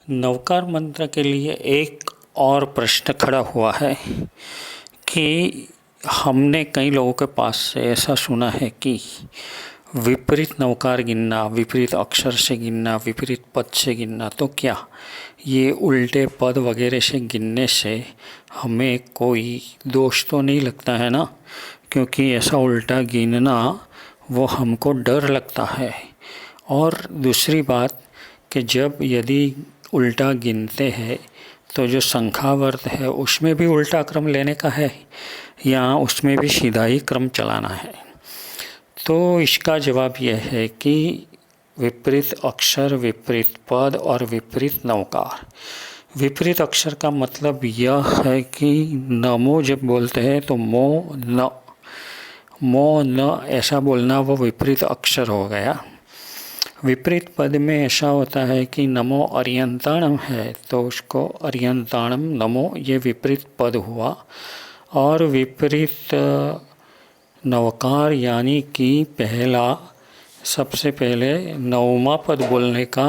नवकार मंत्र के लिए एक और प्रश्न खड़ा हुआ है कि हमने कई लोगों के पास से ऐसा सुना है कि विपरीत नवकार गिनना, विपरीत अक्षर से गिनना, विपरीत पद से गिनना, तो क्या ये उल्टे पद वगैरह से गिनने से हमें कोई दोष तो नहीं लगता है ना? क्योंकि ऐसा उल्टा गिनना वो हमको डर लगता है। और दूसरी बात कि जब यदि उल्टा गिनते हैं तो जो संख्यावर्त है उसमें भी उल्टा क्रम लेने का है या उसमें भी सीधा ही क्रम चलाना है? तो इसका जवाब यह है कि विपरीत अक्षर, विपरीत पद और विपरीत नवकार। विपरीत अक्षर का मतलब यह है कि नमो जब बोलते हैं तो मो न ऐसा बोलना वो विपरीत अक्षर हो गया। विपरीत पद में ऐसा होता है कि नमो अर्यंताणम है तो उसको अर्यंताणम नमो ये विपरीत पद हुआ। और विपरीत नवकार यानी कि सबसे पहले नवमा पद बोलने का,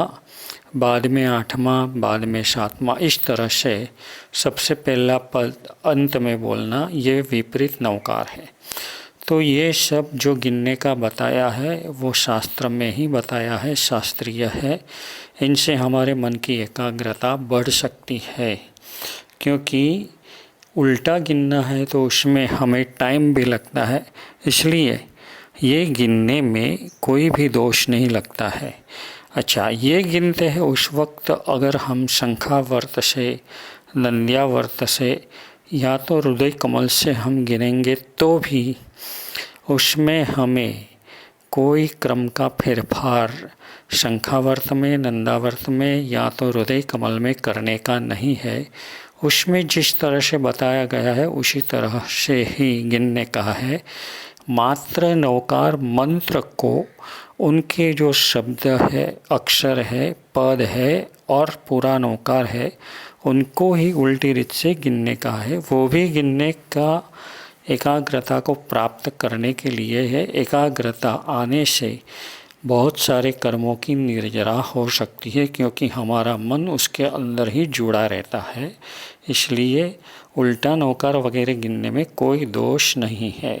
बाद में आठवां, बाद में सातवां, इस तरह से सबसे पहला पद अंत में बोलना ये विपरीत नवकार है। तो ये सब जो गिनने का बताया है वो शास्त्र में ही बताया है, शास्त्रीय है। इनसे हमारे मन की एकाग्रता बढ़ सकती है, क्योंकि उल्टा गिनना है तो उसमें हमें टाइम भी लगता है, इसलिए ये गिनने में कोई भी दोष नहीं लगता है। अच्छा, ये गिनते हैं उस वक्त अगर हम संख्यावर्त से, नंद्यावर्त से या तो हृदय कमल से हम गिनेंगे तो भी उसमें हमें कोई क्रम का फेरफार संख्यावर्त में, नंदावर्त में या तो हृदय कमल में करने का नहीं है। उसमें जिस तरह से बताया गया है उसी तरह से ही गिनने का है। मात्र नवकार मंत्र को उनके जो शब्द है, अक्षर है, पद है और पूरा नवकार है उनको ही उल्टी रीत से गिनने का है। वो भी गिनने का एकाग्रता को प्राप्त करने के लिए है। एकाग्रता आने से बहुत सारे कर्मों की निर्जरा हो सकती है, क्योंकि हमारा मन उसके अंदर ही जुड़ा रहता है। इसलिए उल्टा नवकार वगैरह गिनने में कोई दोष नहीं है।